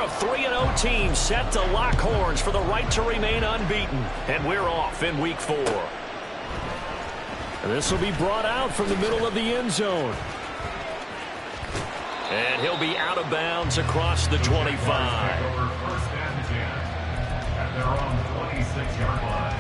a 3-0 team set to lock horns for the right to remain unbeaten. And we're off in week 4. This will be brought out from the middle of the end zone. And he'll be out of bounds across the 25. First and 10 at their own 26-yard line.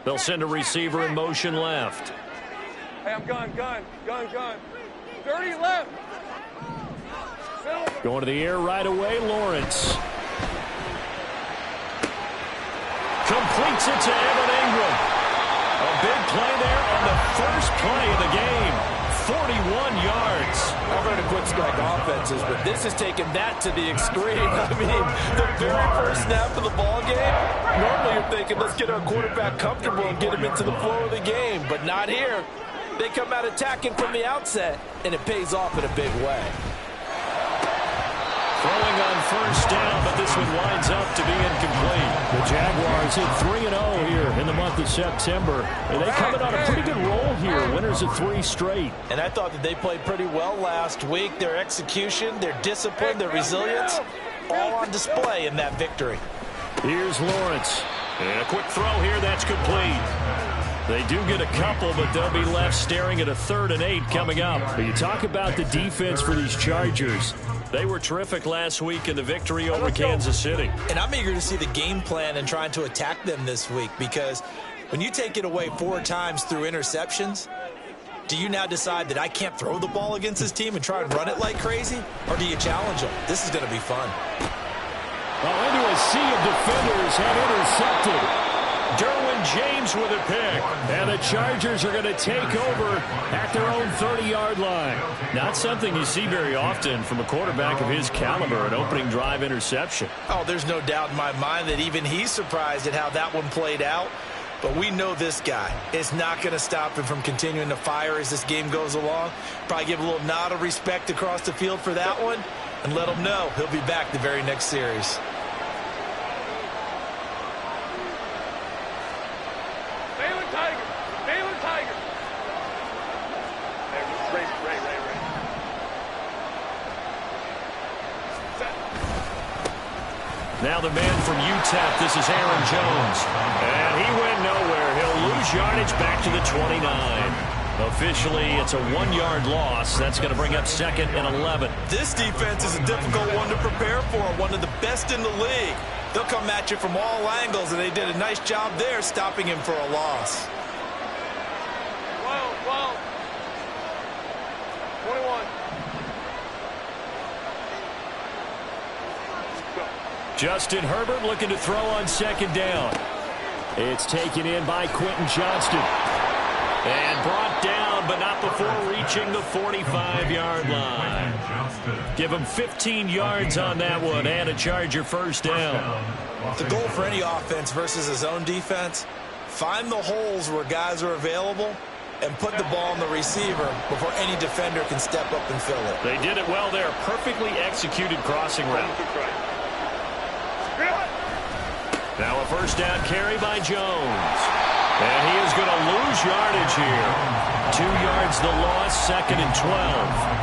They'll send a receiver in motion left. Hey, I'm gun. 30 left. Going to the air right away, Lawrence. Completes it to Evan Ingram. A big play there on the first play of the game. 41 yards. I've heard of quick strike offenses, but this has taken that to the extreme. I mean, the very first snap of the ball game, normally you're thinking, let's get our quarterback comfortable and get him into the flow of the game, but not here. They come out attacking from the outset, and it pays off in a big way. Throwing on first down, but this one winds up to be incomplete. The Jaguars hit 3-0 here in the month of September. And they coming on a pretty good roll here. Winners of 3 straight. And I thought that they played pretty well last week. Their execution, their discipline, their resilience, all on display in that victory. Here's Lawrence. And a quick throw here that's complete. They do get a couple, but they'll be left staring at a 3rd and 8 coming up. But you talk about the defense for these Chargers. They were terrific last week in the victory over Kansas City. And I'm eager to see the game plan and trying to attack them this week, because when you take it away 4 times through interceptions, do you now decide that I can't throw the ball against this team and try and run it like crazy? Or do you challenge them? This is going to be fun. Well, into a sea of defenders have intercepted. Derwin James with a pick. And the Chargers are going to take over at their own 30-yard line. Not something you see very often from a quarterback of his caliber, an opening drive interception. Oh, there's no doubt in my mind that even he's surprised at how that one played out. But we know this guy is not going to stop him from continuing to fire as this game goes along. Probably give a little nod of respect across the field for that one and let him know he'll be back the very next series. Now the man from UTEP, this is Aaron Jones. And he went nowhere. He'll lose yardage back to the 29. Officially, it's a 1-yard loss. That's going to bring up 2nd and 11. This defense is a difficult one to prepare for, one of the best in the league. They'll come at you from all angles, and they did a nice job there stopping him for a loss. 21. Justin Herbert looking to throw on 2nd down. It's taken in by Quentin Johnston. And brought down, but not before reaching the 45-yard line. Give him 15 yards on that one and a Charger first down. The goal for any offense versus his own defense, find the holes where guys are available and put the ball on the receiver before any defender can step up and fill it. They did it well there. Perfectly executed crossing route. Now a first down carry by Jones. And he is going to lose yardage here. 2 yards the loss, 2nd and 12.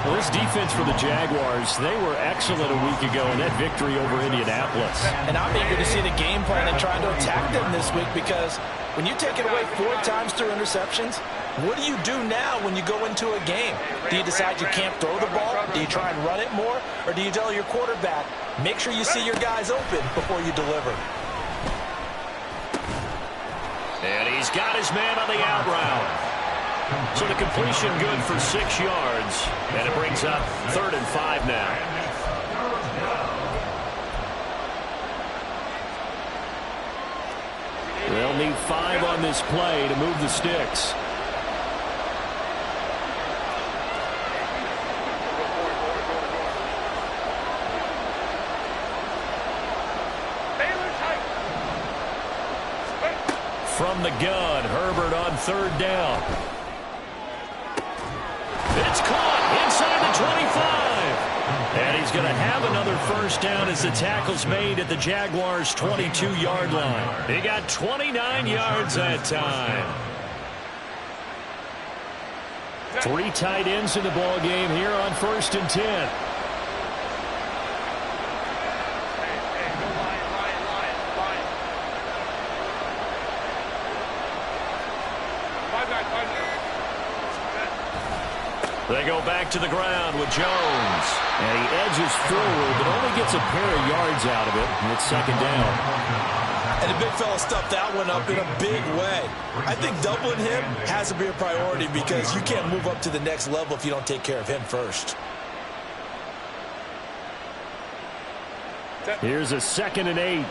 Well, this defense for the Jaguars, they were excellent a week ago in that victory over Indianapolis. And I'm eager to see the game plan and trying to attack them this week, because when you take it away 4 times through interceptions, what do you do now when you go into a game? Do you decide you can't throw the ball? Do you try and run it more? Or do you tell your quarterback, make sure you see your guys open before you deliver? And he's got his man on the out route. So the completion good for 6 yards. And it brings up 3rd and 5 now. They'll need 5 on this play to move the sticks. From the gun, Herbert on 3rd down. It's caught inside the 25. And he's going to have another first down as the tackle's made at the Jaguars' 22-yard line. He got 29 yards that time. 3 tight ends in the ball game here on 1st and 10. They go back to the ground with Jones. And he edges forward, but only gets a pair of yards out of it. And it's 2nd down. And the big fella stuffed that one up in a big way. I think doubling him has to be a priority because you can't move up to the next level if you don't take care of him first. Here's a 2nd and 8.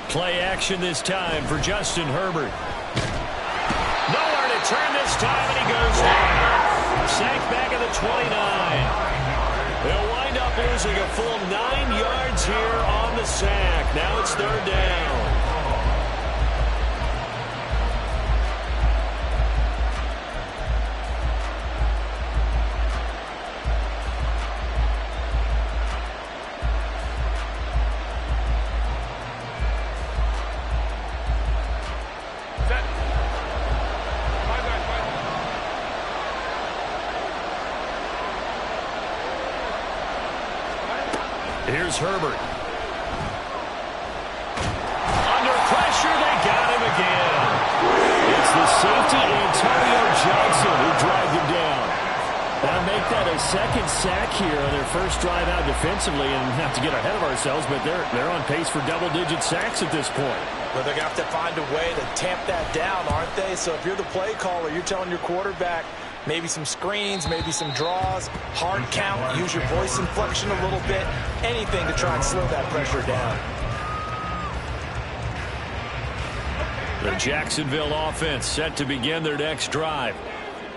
Play action this time for Justin Herbert. Nowhere to turn this time, and he goes down. Sacked back at the 29. They'll wind up losing a full 9 yards here on the sack. Now it's 3rd down. Here's Herbert. Under pressure, they got him again. It's the safety, Antonio Johnson, who dragged him down. Now make that a 2nd sack here on their first drive out defensively, and not to get ahead of ourselves, but they're on pace for double-digit sacks at this point. Well, they're going to have to find a way to tamp that down, aren't they? So if you're the play caller, you're telling your quarterback, maybe some screens, maybe some draws, hard count, use your voice inflection a little bit, anything to try and slow that pressure down. The Jacksonville offense set to begin their next drive.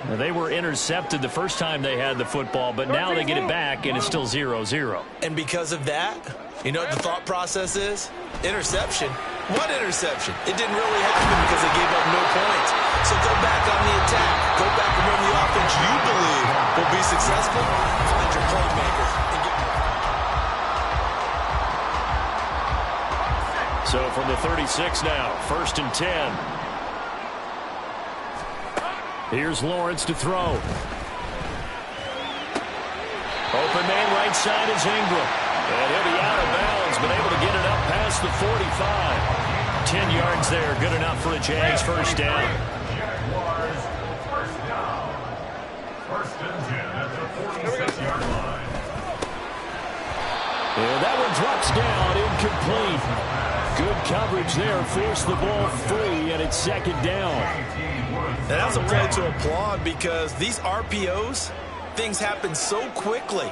Now, they were intercepted the first time they had the football, but now they get it back, and it's still 0-0. And because of that, you know what the thought process is? Interception. What interception? It didn't really happen because they gave up no points. So go back on the attack. Go back and run the offense you believe will be successful. Find your playmaker. So from the 36 now, 1st and 10. Here's Lawrence to throw. Open man right side is Ingram. And he'll be out of bounds, but able to get it up past the 45. 10 yards there, good enough for a Jags first down. Jaguars first down. 1st and 10 at the 46-yard line. And that one drops down, incomplete. Good coverage there, forced the ball free, and it's 2nd down. And that's a play to applaud because these RPOs, things happen so quickly.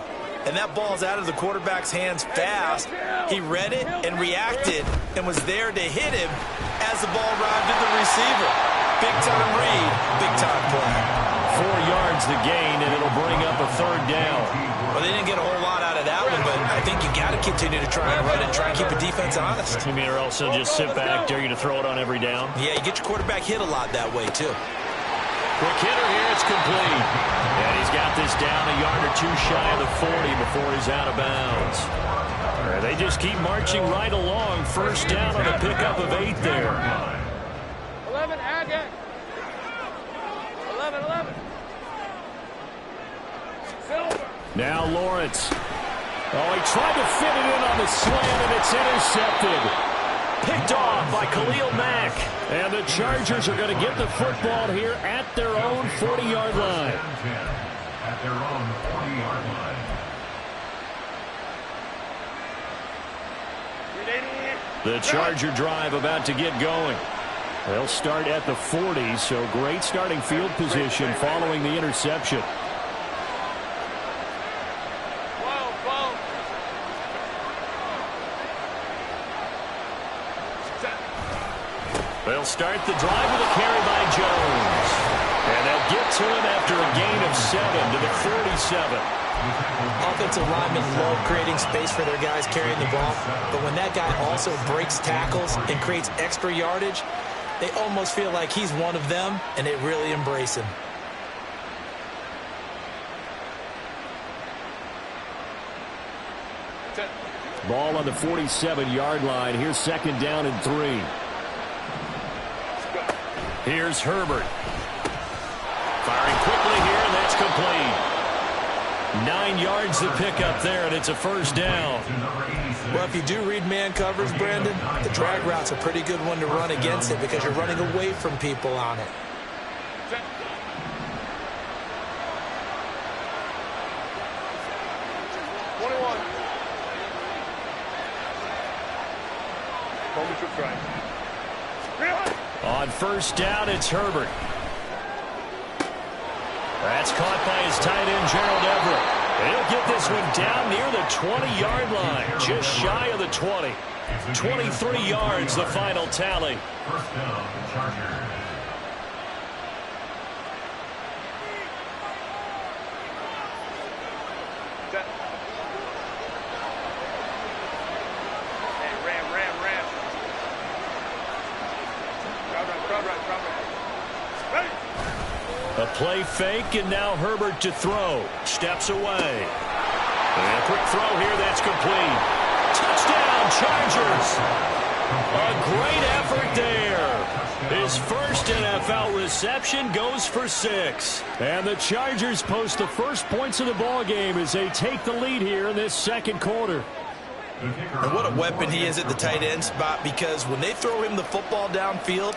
And that ball's out of the quarterback's hands fast. He read it and reacted and was there to hit him as the ball arrived at the receiver. Big-time read, big-time play. 4 yards the gain, and it'll bring up a 3rd down. Well, they didn't get a whole lot out of that one, but I think you got to continue to try and run it, try and keep the defense honest. You mean or else they'll just sit back, dare you to throw it on every down? Yeah, you get your quarterback hit a lot that way, too. Quick hitter here, it's complete. And he's got this down a yard or 2 shy of the 40 before he's out of bounds. They just keep marching right along. First down on a pickup of 8 there. 11, Agate. 11. Silver. Now Lawrence. Oh, he tried to fit it in on the slant, and it's intercepted. Picked off by Khalil Mack. And the Chargers are going to get the football here at their own 40-yard line. At their own 40-yard line. The Charger drive about to get going. They'll start at the 40, so great starting field position following the interception. They'll start the drive with a carry by Jones. And they'll get to him after a gain of 7 to the 47. Offensive linemen love creating space for their guys carrying the ball, but when that guy also breaks tackles and creates extra yardage, they almost feel like he's one of them, and they really embrace him. Ball on the 47-yard line. Here's second down and 3. Here's Herbert. Firing quickly here, and that's complete. 9 yards to pick up there, and it's a first down. Well, if you do read man covers, Brandon, the drag route's a pretty good one to run against it because you're running away from people on it. On first down, it's Herbert. That's caught by his tight end, Gerald Everett. He'll get this one down near the 20-yard line, just shy of the 20. 23 yards, the final tally. First down, Chargers. A play fake, and now Herbert to throw. Steps away. And a quick throw here, that's complete. Touchdown, Chargers. A great effort there. His first NFL reception goes for 6. And the Chargers post the first points of the ball game as they take the lead here in this second quarter. And what a weapon he is at the tight end spot, because when they throw him the football downfield,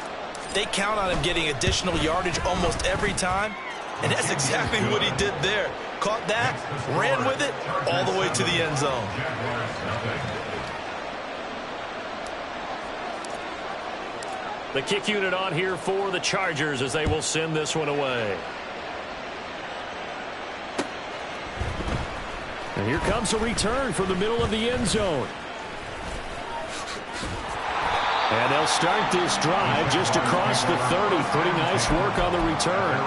they count on him getting additional yardage almost every time. And that's exactly what he did there. Caught that, ran with it, all the way to the end zone. The kick unit on here for the Chargers as they will send this one away. And here comes a return from the middle of the end zone. And they'll start this drive just across the 30. Pretty nice work on the return.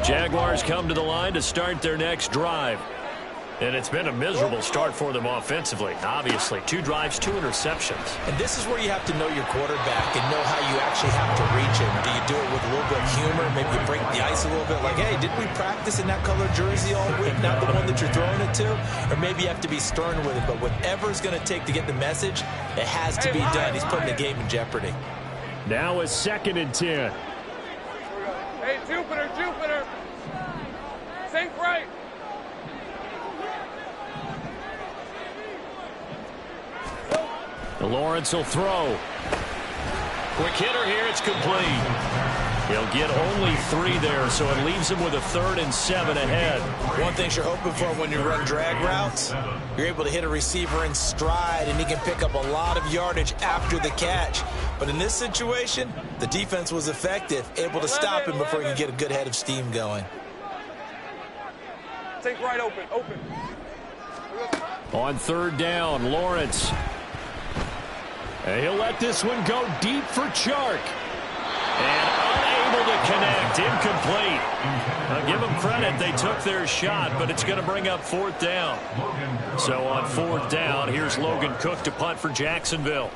Jaguars come to the line to start their next drive. And it's been a miserable start for them offensively. Obviously, 2 drives, 2 interceptions. And this is where you have to know your quarterback and know how you actually have to reach him. Do you do it with a little bit of humor? Maybe you break the ice a little bit, like, hey, didn't we practice in that color jersey all week, not the one that you're throwing it to? Or maybe you have to be stern with it. But whatever it's going to take to get the message, it has to be done. He's putting the game in jeopardy. Now a 2nd and 10. Hey, Jupiter, Jupiter. Think right. Lawrence will throw. Quick hitter here. It's complete. He'll get only 3 there, so it leaves him with a 3rd and 7 ahead. One thing you're hoping for when you run drag routes, you're able to hit a receiver in stride, and he can pick up a lot of yardage after the catch. But in this situation, the defense was effective, able to stop him before he could get a good head of steam going. Think right, open, open. On 3rd down, Lawrence. And he'll let this one go deep for Chark. And unable to connect. Incomplete. I'll give them credit. They took their shot, but it's going to bring up 4th down. So on 4th down, here's Logan Cook to punt for Jacksonville.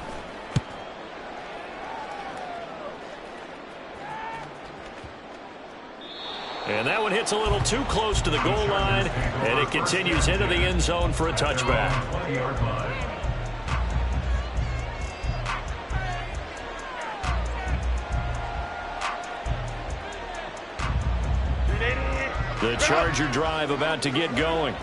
And that one hits a little too close to the goal line, and it continues into the end zone for a touchback. The Charger drive about to get going.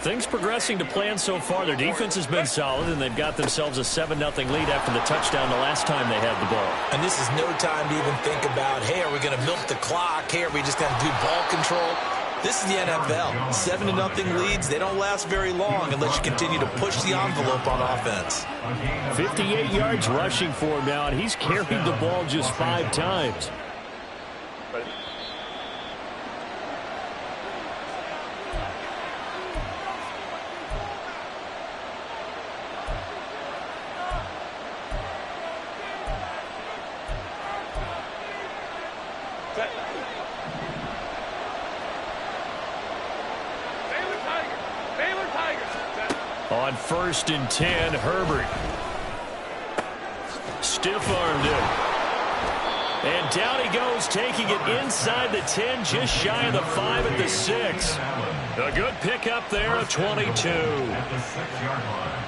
Things progressing to plan so far. Their defense has been solid, and they've got themselves a 7-0 lead after the touchdown the last time they had the ball. And this is no time to even think about, hey, are we going to milk the clock? Hey, are we just going to do ball control? This is the NFL. 7-0 leads, they don't last very long unless you continue to push the envelope on offense. 58 yards rushing for him now, and he's carried the ball just 5 times. On 1st and 10, Herbert. Stiff-armed him. And down he goes, taking it inside the 10, just shy of the 5 at the 6. A good pickup there of 22. At the 6-yard line.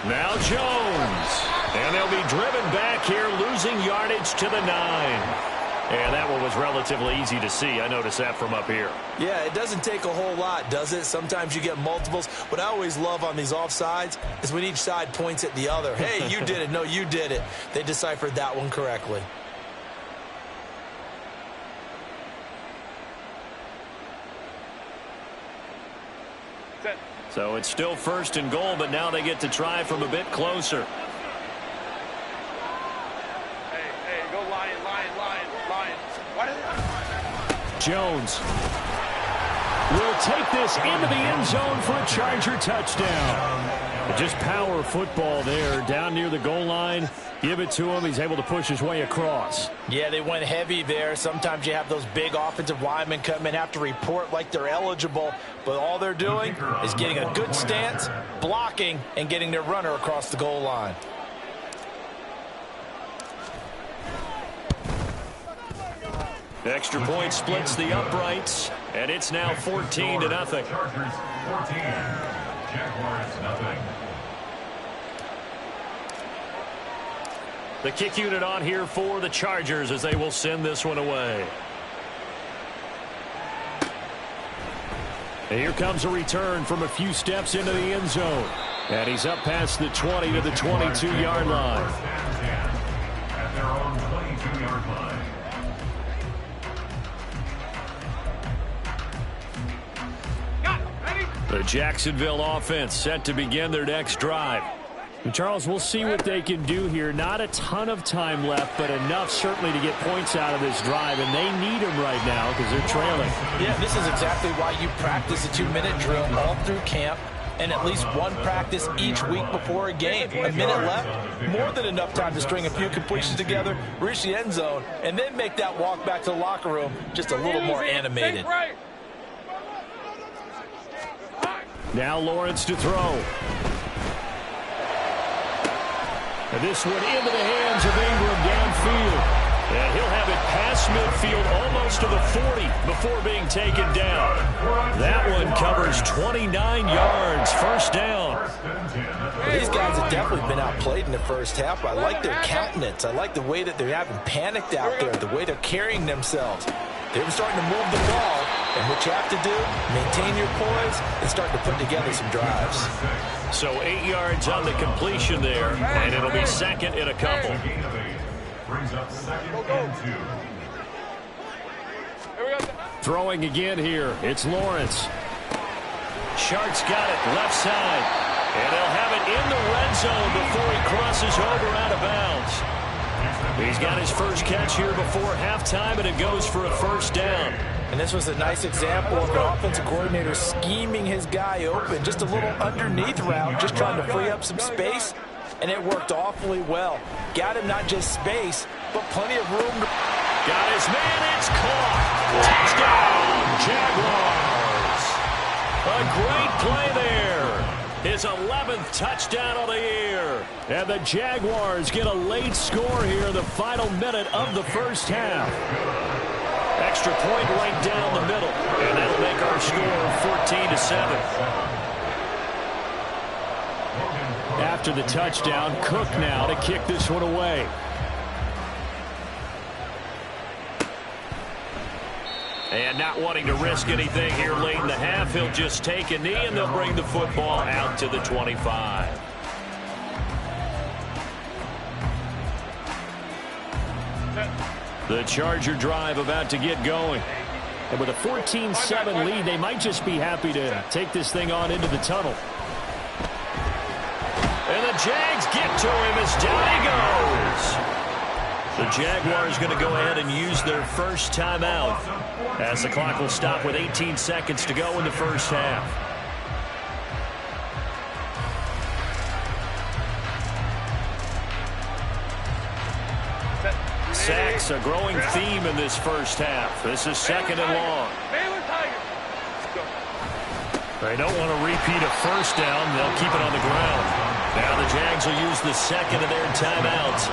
Now Jones. And they'll be driven back here, losing yardage to the 9. And that one was relatively easy to see. I noticed that from up here. Yeah, it doesn't take a whole lot, does it? Sometimes you get multiples. What I always love on these offsides is when each side points at the other. Hey, you did it. No, you did it. They deciphered that one correctly. So it's still 1st and goal, but now they get to try from a bit closer. Hey, go Lion. Jones will take this into the end zone for a Charger touchdown. Just power football there down near the goal line. Give it to him. He's able to push his way across. Yeah, they went heavy there. Sometimes you have those big offensive linemen come in, have to report like they're eligible, but all they're doing is getting a good stance, blocking, and getting their runner across the goal line. Extra point splits the uprights, and it's now 14-0. Chargers 14, Jaguars nothing. The kick unit on here for the Chargers as they will send this one away. And here comes a return from a few steps into the end zone. And he's up past the 20 to the 22-yard line. First and 10 at their own 22-yard line. The Jacksonville offense set to begin their next drive. And Charles, we'll see what they can do here. Not a ton of time left, but enough certainly to get points out of this drive, and they need them right now because they're trailing. Yeah, this is exactly why you practice a 2-minute drill all through camp and at least one practice each week before a game. A minute left, more than enough time to string a few completions together, reach the end zone, and then make that walk back to the locker room just a little more animated. Now Lawrence to throw. And this one into the hands of Ingram downfield. And he'll have it past midfield almost to the 40 before being taken down. That one covers 29 yards. First down. These guys have definitely been outplayed in the first half. I like their countenance. I like the way that they haven't panicked out there, the way they're carrying themselves. They're starting to move the ball. And what you have to do, maintain your poise and start to put together some drives. So 8 yards on the completion there, and it'll be second and a couple. Brings up 2nd and 2. Throwing again here, it's Lawrence. Sharks got it left side, and they'll have it in the red zone before he crosses over out of bounds. He's got his first catch here before halftime, and it goes for a first down. And this was a nice example of an offensive coordinator scheming his guy open. Just a little underneath route, just trying to free up some space, and it worked awfully well. Got him not just space, but plenty of room. Got his man, it's caught. Touchdown, Jaguars. A great play there. His 11th touchdown of the year. And the Jaguars get a late score here in the final minute of the first half. Extra point right down the middle, and that'll make our score 14-7. After the touchdown, Cook now to kick this one away. And not wanting to risk anything here late in the half, he'll just take a knee, and they'll bring the football out to the 25. The Charger drive about to get going. And with a 14-7 lead, they might just be happy to take this thing on into the tunnel. And the Jags get to him as down he goes. The Jaguars going to go ahead and use their first timeout as the clock will stop with 18 seconds to go in the first half. Sacks, a growing theme in this first half. This is second and long. They don't want to repeat a first down. They'll keep it on the ground. Now the Jags will use the second of their timeouts.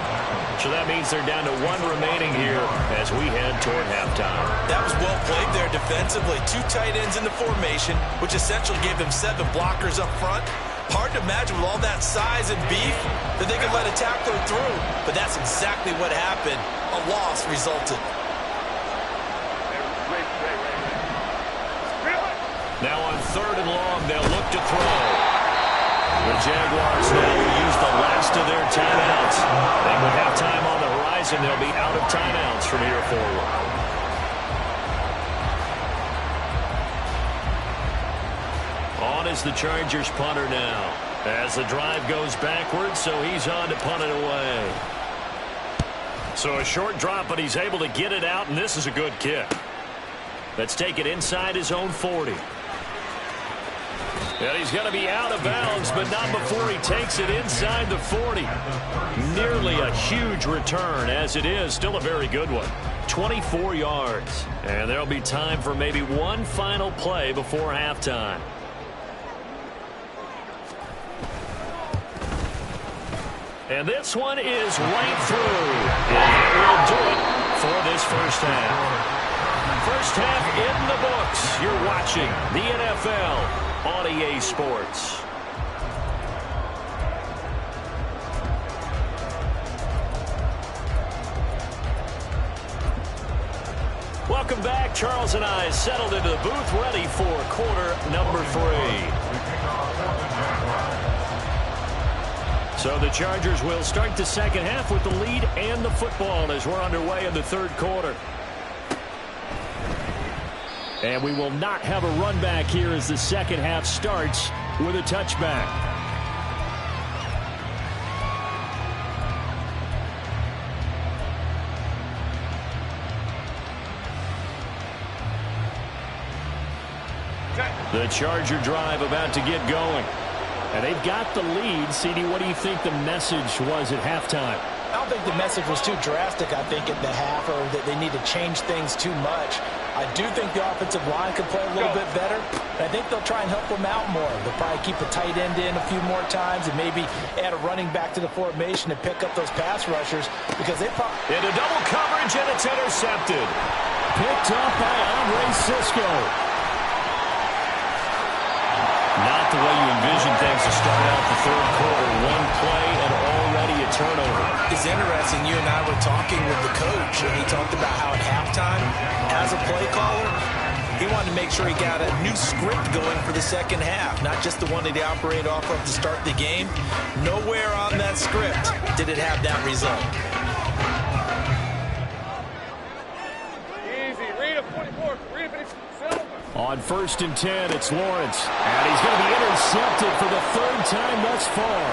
So that means they're down to one remaining here as we head toward halftime. That was well played there defensively. 2 tight ends in the formation, which essentially gave them 7 blockers up front. Hard to imagine with all that size and beef that they could let a tackler through. But that's exactly what happened. A loss resulted. Now on third and long, they'll look to throw. The Jaguars now will use the last of their timeouts. And with halftime on the horizon, they'll be out of timeouts from here forward. On is the Chargers punter now. As the drive goes backwards, so he's on to punt it away. So a short drop, but he's able to get it out, and this is a good kick. Let's take it inside his own 40. And he's going to be out of bounds, but not before he takes it inside the 40. Nearly a huge return, as it is. Still a very good one. 24 yards. And there'll be time for maybe one final play before halftime. And this one is right through. And that will do it for this first half. First half in the books. You're watching the NFL on EA Sports. Welcome back. Charles and I settled into the booth, ready for quarter number 3. So the Chargers will start the second half with the lead and the football as we're underway in the third quarter. And we will not have a run back here as the second half starts with a touchback. The Charger drive about to get going. And they've got the lead. CD, what do you think the message was at halftime? I don't think the message was too drastic, I think, at the half, or that they need to change things too much. I do think the offensive line could play a little bit better. I think they'll try and help them out more. They'll probably keep the tight end in a few more times and maybe add a running back to the formation and pick up those pass rushers because they probably... Into double coverage, and it's intercepted. Picked up by Andre Cisco. Not the way you envision things to start out the third quarter. One play and already a turnover. It's interesting. You and I were talking with the coach, and he talked about how at halftime, as a play caller, he wanted to make sure he got a new script going for the second half, not just the one that he operated off of to start the game. Nowhere on that script did it have that result. Easy. Read a 44. Read a 54. On 1st and 10, it's Lawrence. And he's going to be intercepted for the third time thus far.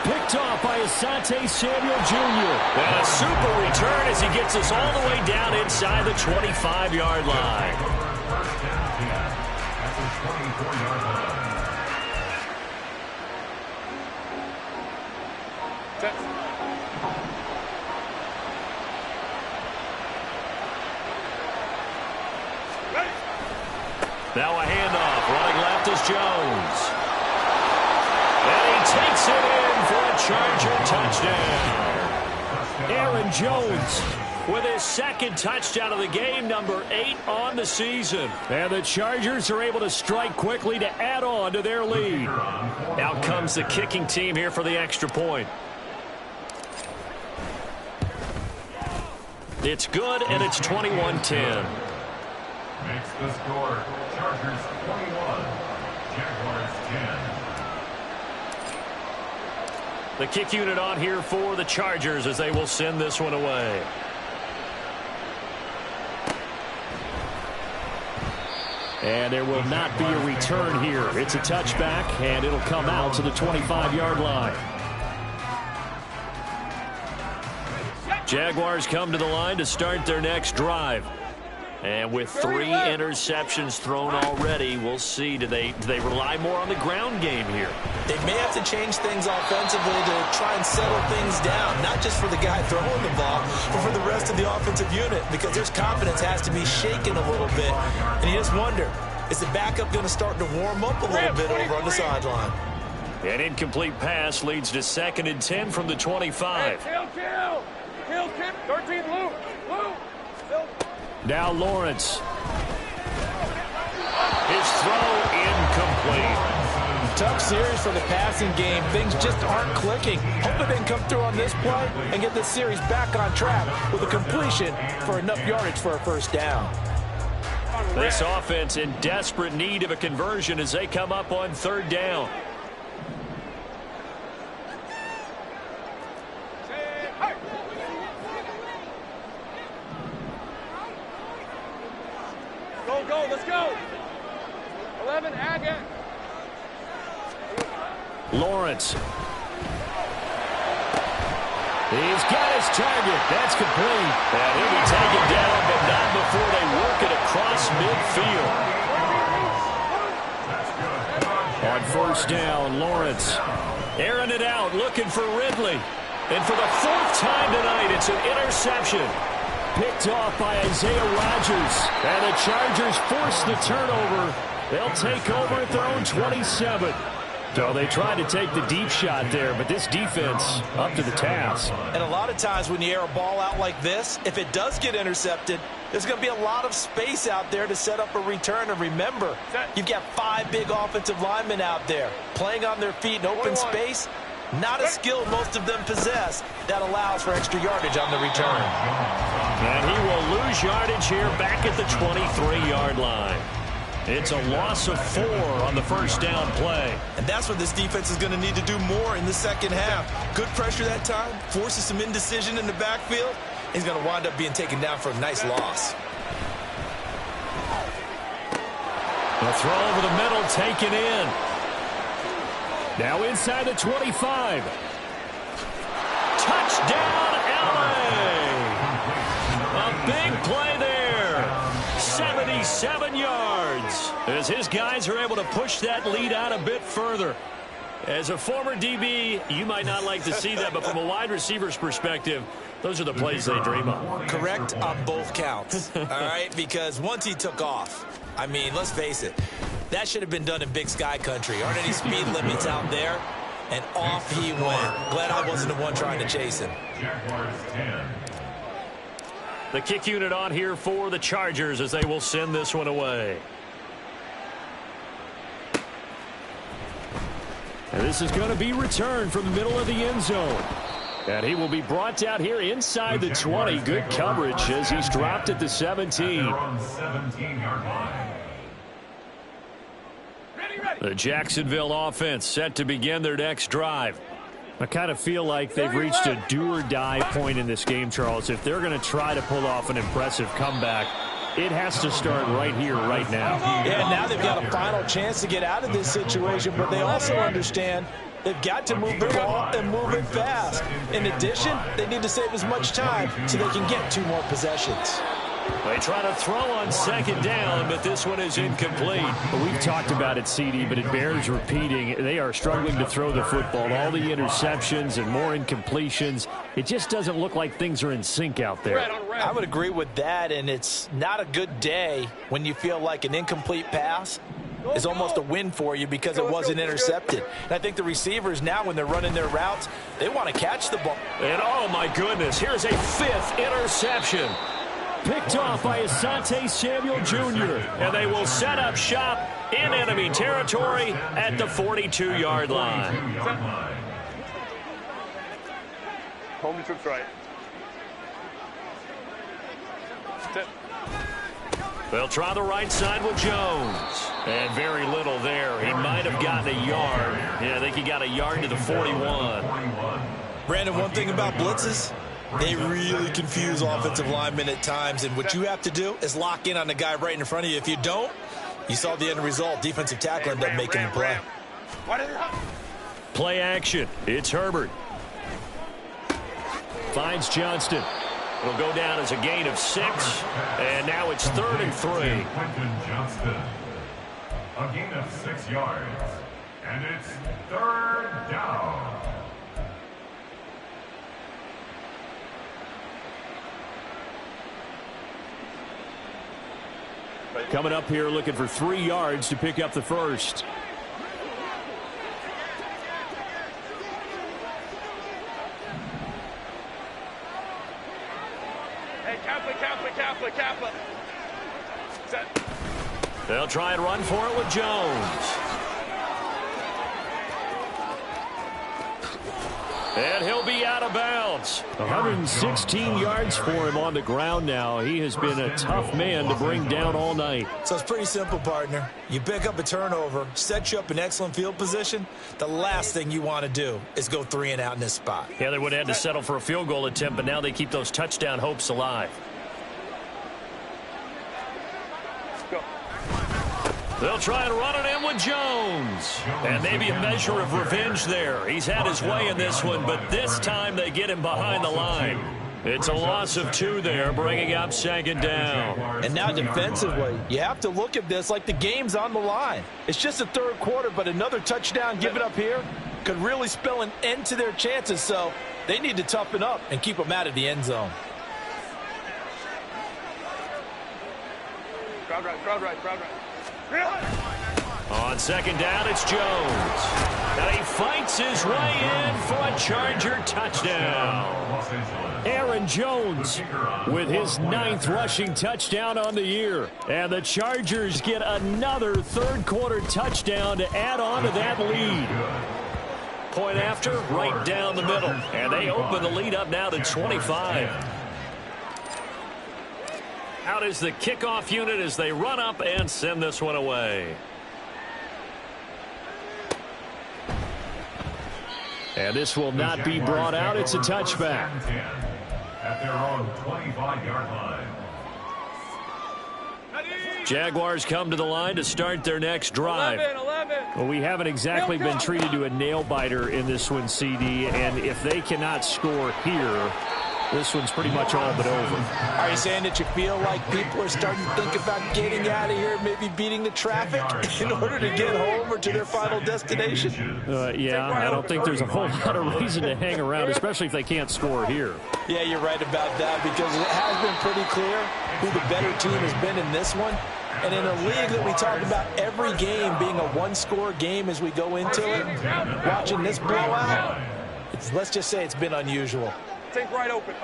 Picked off by Asante Samuel Jr. And a super return as he gets us all the way down inside the 25-yard line. That's a 24-yard line. Now a handoff. Running left is Jones. And he takes it in for a Charger touchdown. Aaron Jones with his second touchdown of the game, number 8 on the season. And the Chargers are able to strike quickly to add on to their lead. Out comes the kicking team here for the extra point. It's good, and it's 21-10. Makes the score Chargers 21, Jaguars 10. The kick unit on here for the Chargers as they will send this one away. And there will not be a return here. It's a touchback, and it'll come out to the 25-yard line. Jaguars come to the line to start their next drive. And with 3 interceptions thrown already, we'll see. Do they rely more on the ground game here? They may have to change things offensively to try and settle things down, not just for the guy throwing the ball, but for the rest of the offensive unit, because their confidence has to be shaken a little bit. And you just wonder, is the backup going to start to warm up a little bit over on the sideline? An incomplete pass leads to 2nd and 10 from the 25. Kill. 13, Lou. Now Lawrence. His throw incomplete. Tough series for the passing game. Things just aren't clicking. Hoping they can come through on this play and get this series back on track with a completion for enough yardage for a first down. This offense in desperate need of a conversion as they come up on 3rd down. Go, let's go. 11, Agate. Lawrence. He's got his target. That's complete. And he'll be taken down, but not before they work it across midfield. On 1st down, Lawrence airing it out, looking for Ridley. And for the 4th time tonight, it's an interception. Picked off by Isaiah Rodgers. And the Chargers force the turnover. They'll take over at their own 27. So they tried to take the deep shot there, but this defense up to the task. And a lot of times when you air a ball out like this, if it does get intercepted, there's going to be a lot of space out there to set up a return. And remember, you've got 5 big offensive linemen out there playing on their feet in open space. Not a skill most of them possess that allows for extra yardage on the return. And he will lose yardage here back at the 23-yard line. It's a loss of 4 on the 1st down play. And that's what this defense is going to need to do more in the second half. Good pressure that time, forces some indecision in the backfield. He's going to wind up being taken down for a nice loss. The throw over the middle, taken in. Now inside the 25. Touchdown, LA! A big play there. 77 yards. As his guys are able to push that lead out a bit further. As a former DB, you might not like to see that, but from a wide receiver's perspective, those are the plays they dream of. Correct on both counts, all right? Because once he took off, I mean, let's face it, that should have been done in Big Sky country. Aren't any speed limits out there? And off he went. Glad I wasn't the one trying to chase him. The kick unit on here for the Chargers as they will send this one away. And this is going to be returned from the middle of the end zone. And he will be brought out here inside the 20. Good coverage as he's dropped at the 17. The Jacksonville offense set to begin their next drive. I kind of feel like they've reached a do-or-die point in this game, Charles. If they're going to try to pull off an impressive comeback, it has to start right here, right now. Yeah, now they've got a final chance to get out of this situation, but they also understand they've got to move the ball and move it fast. In addition, they need to save as much time so they can get 2 more possessions. They try to throw on 2nd down, but this one is incomplete. Well, we've talked about it, CD, but it bears repeating. They are struggling to throw the football. All the interceptions and more incompletions. It just doesn't look like things are in sync out there. I would agree with that, and it's not a good day when you feel like an incomplete pass is almost a win for you because it wasn't intercepted. And I think the receivers now, when they're running their routes, they want to catch the ball. And oh my goodness, here's a 5th interception. Picked off by Asante Samuel Jr. And they will set up shop in enemy territory at the 42-yard line. Home trips right. They'll try the right side with Jones. And very little there. He might have gotten a yard. Yeah, I think he got a yard to the 41. Brandon, one thing about blitzes, they really confuse offensive linemen at times, and what you have to do is lock in on the guy right in front of you. If you don't, you saw the end result. Defensive tackle ended up making the play. Play action. It's Herbert. Finds Johnston. It'll go down as a gain of 6, and now it's 3rd and 3. Quentin Johnston. A gain of 6 yards. And it's 3rd down. Coming up here looking for 3 yards to pick up the first. Hey, Kappa. Set. They'll try and run for it with Jones. And he'll be out of bounds. 116 yards for him on the ground now. He has been a tough man to bring down all night. So it's pretty simple, partner. You pick up a turnover, set you up in excellent field position. The last thing you want to do is go 3 and out in this spot. Yeah, they would have had to settle for a field goal attempt, but now they keep those touchdown hopes alive. Go. They'll try and run it in with Jones. And maybe a measure of revenge there. He's had his way in this one, but this time they get him behind the line. It's a loss of 2 there, bringing up 2nd down. And now defensively, you have to look at this like the game's on the line. It's just the 3rd quarter, but another touchdown given up here could really spell an end to their chances, so they need to toughen up and keep them out of the end zone. Crowd right. On 2nd down, it's Jones. And he fights his way in for a Charger touchdown. Aaron Jones with his 9th rushing touchdown on the year. And the Chargers get another 3rd quarter touchdown to add on to that lead. Point after, right down the middle. And they open the lead up now to 25. Out is the kickoff unit as they run up and send this one away. And this will not be brought out. It's a touchback. At their own 25-yard line. Jaguars come to the line to start their next drive. 11. Well, we haven't exactly been treated to a nail-biter in this one, CD. And if they cannot score here, this one's pretty much all but over. Are you saying that you feel like people are starting to think about getting out of here, maybe beating the traffic in order to get home or to their final destination? Yeah, I don't think there's a whole lot of reason to hang around, especially if they can't score here. Yeah, you're right about that, because it has been pretty clear who the better team has been in this one. And in a league that we talk about every game being a one-score game as we go into it, watching this blowout, let's just say it's been unusual. Take right open.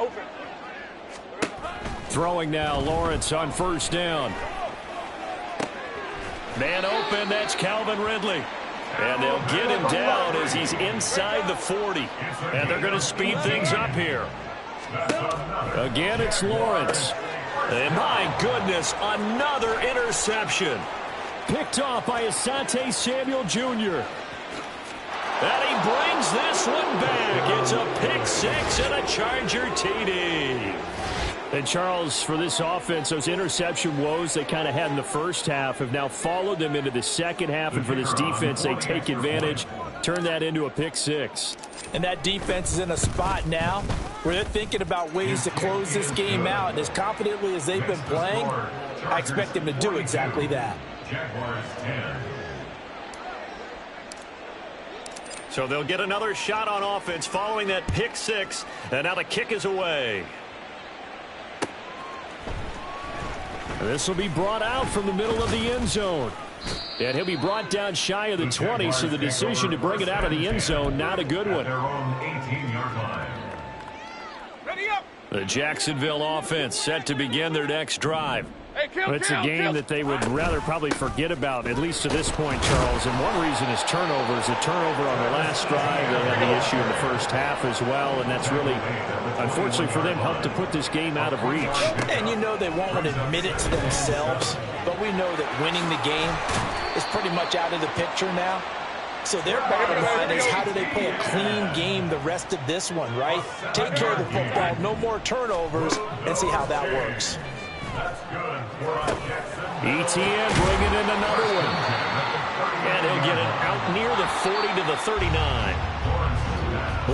Throwing now, Lawrence on 1st down. Man open, that's Calvin Ridley. And they'll get him down as he's inside the 40. And they're going to speed things up here. Again, it's Lawrence. And my goodness, another interception. Picked off by Asante Samuel Jr. And he brings this one back. It's a pick 6 and a Charger TD. And Charles, for this offense, those interception woes they kind of had in the first half have now followed them into the second half. And for this defense, they take advantage, turn that into a pick 6. And that defense is in a spot now where they're thinking about ways to close this game out. And as confidently as they've been playing, I expect them to do exactly that. Jaguars 10. So they'll get another shot on offense following that pick 6. And now the kick is away. This will be brought out from the middle of the end zone. And he'll be brought down shy of the 20, so the decision to bring it out of the end zone, not a good one. Their own 18-yard line. Ready up. The Jacksonville offense set to begin their next drive. Hey, kill. It's a game that they would rather probably forget about, at least to this point, Charles. And one reason is turnovers. A turnover on the last drive. They had the issue in the first half as well, and that's really, unfortunately for them, helped to put this game out of reach. And you know they won't admit it to themselves, but we know that winning the game is pretty much out of the picture now. So their bottom line is, how do they play a clean game the rest of this one, right? Take care of the football, no more turnovers, and see how that works. ETN bringing in another one. And he'll get it out near the 40 to the 39.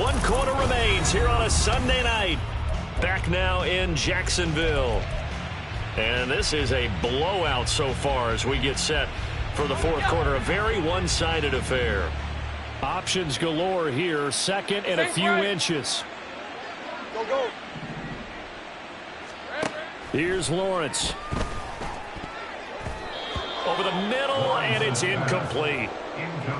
1 quarter remains here on a Sunday night. back now in Jacksonville. And this is a blowout so far as we get set for the fourth quarter. A very one-sided affair. Options galore here. Second and a few inches. Go, go. Here's Lawrence. Over the middle, and it's incomplete.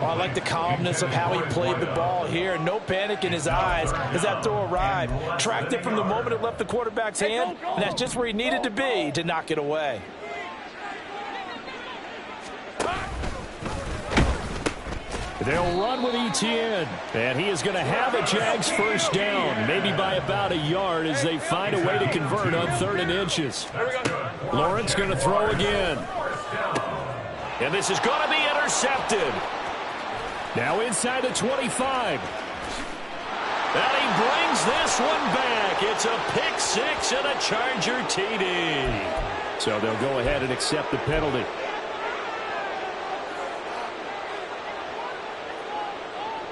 Oh, I like the calmness of how he played the ball here. No panic in his eyes as that throw arrived. Tracked it from the moment it left the quarterback's hand, and that's just where he needed to be to knock it away. They'll run with Etienne, and he is going to have a Jags first down, maybe by about a yard as they find a way to convert on 3rd and inches. Lawrence going to throw again. And this is going to be intercepted. Now inside the 25. And he brings this one back. It's a pick six and a Charger TD. So they'll go ahead and accept the penalty.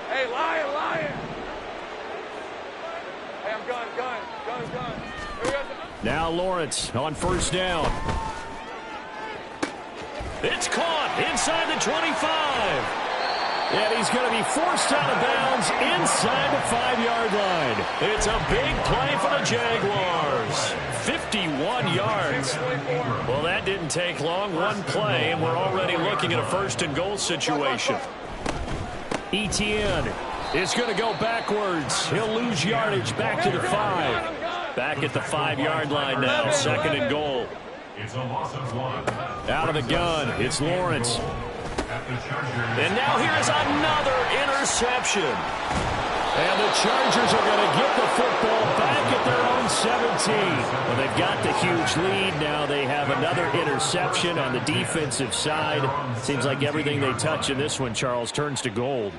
Hey, Lion. Hey, I'm gun. Here we go. Now Lawrence on first down. It's caught inside the 25. And he's going to be forced out of bounds inside the 5-yard line. It's a big play for the Jaguars. 51 yards. Well, that didn't take long. One play, and we're already looking at a 1st and goal situation. Etienne is going to go backwards. He'll lose yardage back to the 5. Back at the 5-yard line now, 2nd and goal. It's a loss of 1. Out of the gun, it's Lawrence. And now here is another interception. And the Chargers are going to get the football back at their own 17. Well, they've got the huge lead. Now they have another interception on the defensive side. Seems like everything they touch in this one, Charles, turns to gold.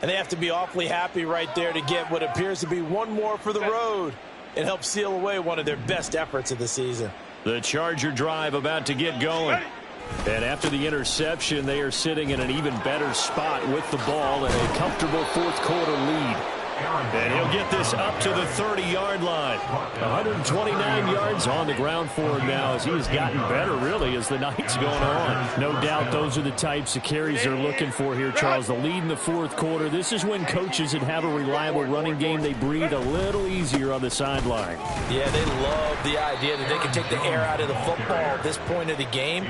And they have to be awfully happy right there to get what appears to be one more for the road. It helps seal away one of their best efforts of the season. The Charger drive about to get going. And after the interception, they are sitting in an even better spot with the ball and a comfortable fourth quarter lead. And he'll get this up to the 30-yard line. 129 yards on the ground for him now as he has gotten better, really, as the night's going on. No doubt those are the types of carries they're looking for here, Charles. The lead in the fourth quarter. This is when coaches that have a reliable running game, they breathe a little easier on the sideline. Yeah, they love the idea that they can take the air out of the football at this point of the game.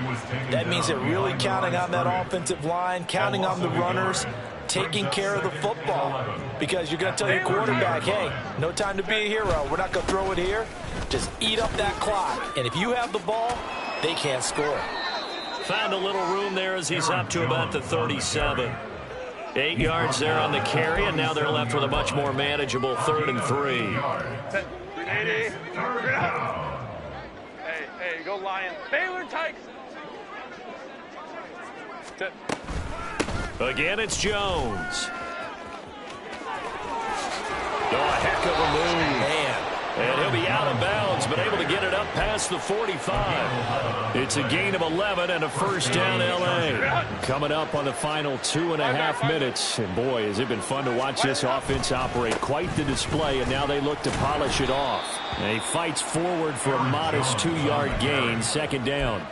That means they're really counting on that offensive line, counting on the runners, taking care of the football, because you're going to tell your quarterback, hey, no time to be a hero. We're not going to throw it here. Just eat up that clock. And if you have the ball, they can't score. Found a little room there as he's up to about the 37. 8 yards there on the carry, and now they're left with a much more manageable 3rd and 3. Hey, go Lion. Baylor Tigers. Again, it's Jones. Oh, a heck of a move. Man. And he'll be out of bounds, but able to get it up past the 45. It's a gain of 11 and a first down, L.A. Coming up on the final 2.5 minutes. And, boy, has it been fun to watch this offense operate. Quite the display, and now they look to polish it off. And he fights forward for a modest 2-yard gain, 2nd down.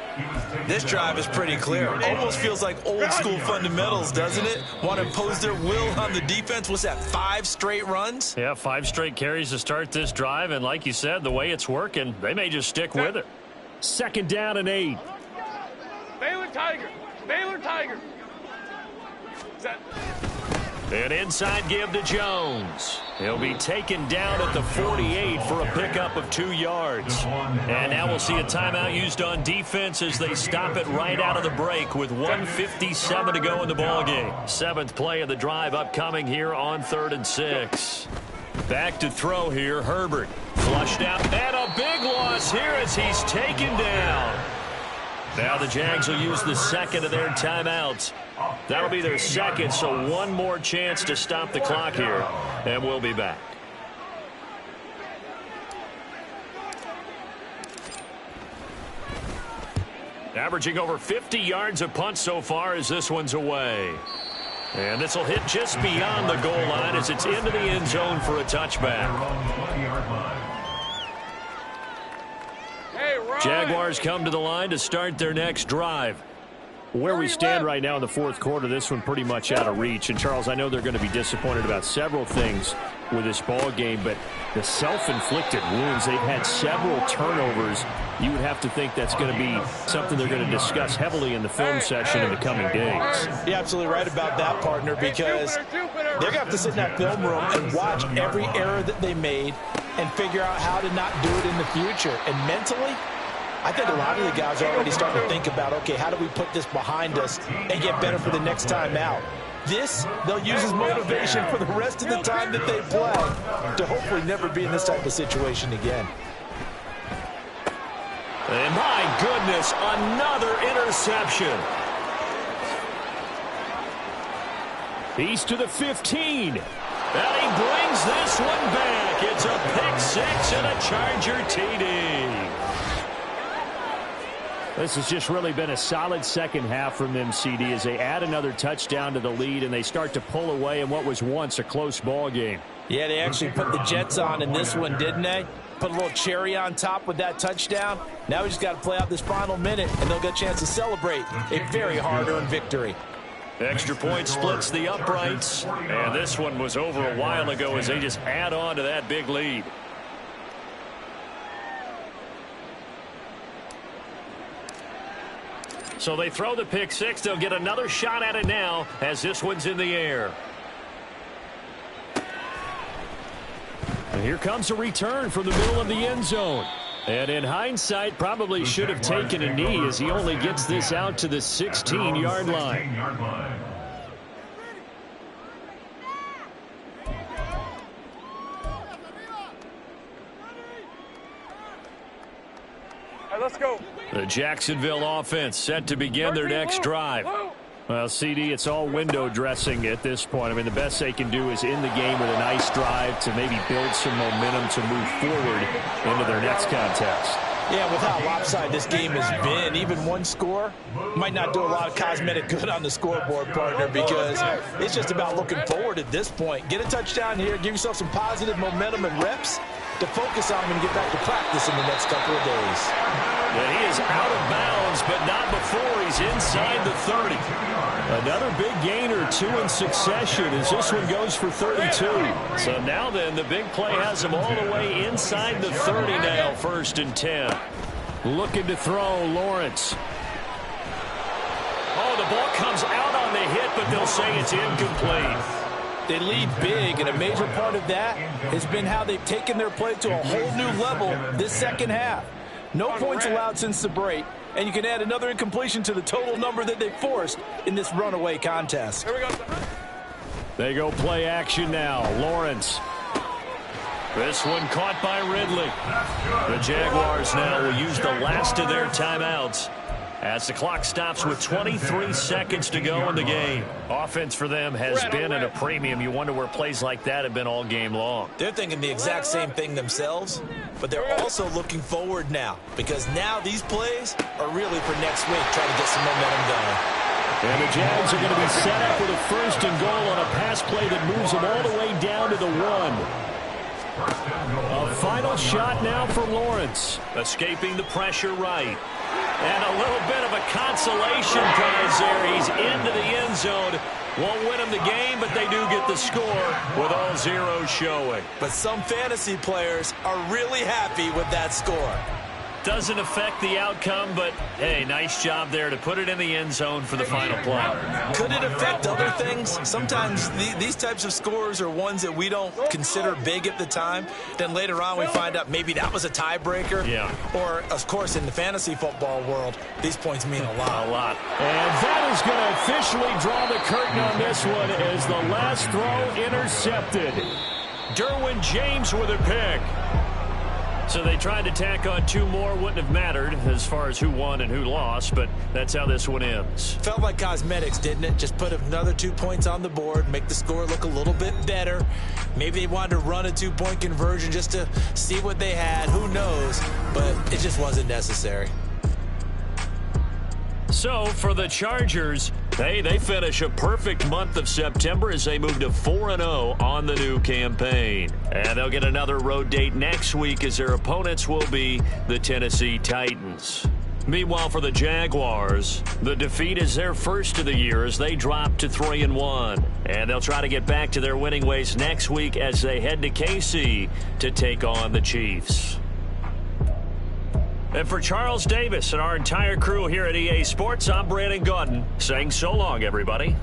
This drive is pretty clear. Almost feels like old school fundamentals, doesn't it? Want to impose their will on the defense. What's that, 5 straight runs? Yeah, 5 straight carries to start this drive. And like you said, the way it's working, they may just stick with it. 2nd down and 8. Baylor Tiger. Set. An inside give to Jones. He'll be taken down at the 48 for a pickup of 2 yards. And now we'll see a timeout used on defense as they stop it right out of the break with 1:57 to go in the ballgame. 7th play of the drive upcoming here on 3rd and 6. Back to throw here, Herbert. Flushed out, and a big loss here as he's taken down. Now the Jags will use the 2nd of their timeouts. That'll be their 2nd, so one more chance to stop the clock here, and we'll be back. Averaging over 50 yards a punt so far as this one's away. And this will hit just beyond the goal line as it's into the end zone for a touchback. Jaguars come to the line to start their next drive. Where we stand right now in the fourth quarter, this one pretty much out of reach. And, Charles, I know they're going to be disappointed about several things with this ball game, but the self-inflicted wounds, they've had several turnovers. You would have to think that's going to be something they're going to discuss heavily in the film session in the coming days. You're absolutely right about that, partner, because they're going to have to sit in that film room and watch every error that they made and figure out how to not do it in the future. And mentally, I think a lot of the guys are already starting to think about, okay, how do we put this behind us and get better for the next time out? This, they'll use as motivation for the rest of the time that they play to hopefully never be in this type of situation again. And my goodness, another interception. He's to the 15. And he brings this one back. It's a pick six and a Charger TD. This has just really been a solid second half from them, CD, as they add another touchdown to the lead and they start to pull away in what was once a close ball game. Yeah, they actually put the Jets on in this one, didn't they? Put a little cherry on top with that touchdown. Now we just got to play out this final minute, and they'll get a chance to celebrate a very hard-earned victory. Extra point splits the uprights. And this one was over a while ago as they just add on to that big lead. So they throw the pick six. They'll get another shot at it now as this one's in the air. And here comes a return from the middle of the end zone. And in hindsight, probably should have taken a knee as he only gets this out to the 16-yard line. Let's go. The Jacksonville offense set to begin their next drive. Well, CD, it's all window dressing at this point. I mean, the best they can do is end the game with a nice drive to maybe build some momentum to move forward into their next contest. Yeah, with how lopsided this game has been, even one score might not do a lot of cosmetic good on the scoreboard, partner, because it's just about looking forward at this point. Get a touchdown here, give yourself some positive momentum and reps to focus on when you get back to practice in the next couple of days. And he is out of bounds, but not before he's inside the 30. Another big gainer, two in succession, as this one goes for 32. So now then, the big play has him all the way inside the 30 now, 1st and 10. Looking to throw, Lawrence. Oh, the ball comes out on the hit, but they'll say it's incomplete. They lead big, and a major part of that has been how they've taken their play to a whole new level this second half. No points allowed since the break, and you can add another incompletion to the total number that they forced in this runaway contest. Here we go. They go play action now. Lawrence. This one caught by Ridley. The Jaguars now will use the last of their timeouts as the clock stops with 23 seconds to go in the game. Offense for them has been at a premium. You wonder where plays like that have been all game long. They're thinking the exact same thing themselves, but they're also looking forward now, because now these plays are really for next week, trying to get some momentum going. And the Jags are going to be set up with a 1st and goal on a pass play that moves them all the way down to the 1. A final shot now for Lawrence. Escaping the pressure right. And a little bit of a consolation prize there. He's into the end zone. Won't win him the game, but they do get the score with all zeros showing. But some fantasy players are really happy with that score. Doesn't affect the outcome, but, hey, nice job there to put it in the end zone for the final play. Could it affect other things? Sometimes these types of scores are ones that we don't consider big at the time. Then later on we find out maybe that was a tiebreaker. Yeah. Or, of course, in the fantasy football world, these points mean a lot. A lot. And that is going to officially draw the curtain on this one as the last throw intercepted. Derwin James with a pick. So they tried to tack on two more. Wouldn't have mattered as far as who won and who lost, but that's how this one ends. Felt like cosmetics, didn't it? Just put another 2 points on the board, make the score look a little bit better. Maybe they wanted to run a 2-point conversion just to see what they had. Who knows? But it just wasn't necessary. So for the Chargers, Hey, they finish a perfect month of September as they move to 4-0 on the new campaign. And they'll get another road date next week as their opponents will be the Tennessee Titans. Meanwhile, for the Jaguars, the defeat is their first of the year as they drop to 3-1. And they'll try to get back to their winning ways next week as they head to KC to take on the Chiefs. And for Charles Davis and our entire crew here at EA Sports, I'm Brandon Gaudin saying so long, everybody.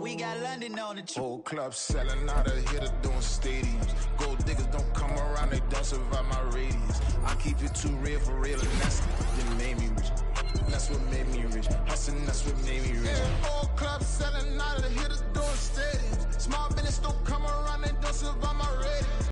We got London on the Whole club selling out of here to doing stadiums. Gold diggers don't come around, they don't survive my radius. I keep it too real for real, and that's what made me rich. That's what made me rich. Hustling, that's what made me rich. Whole club selling out of here to doing stadiums.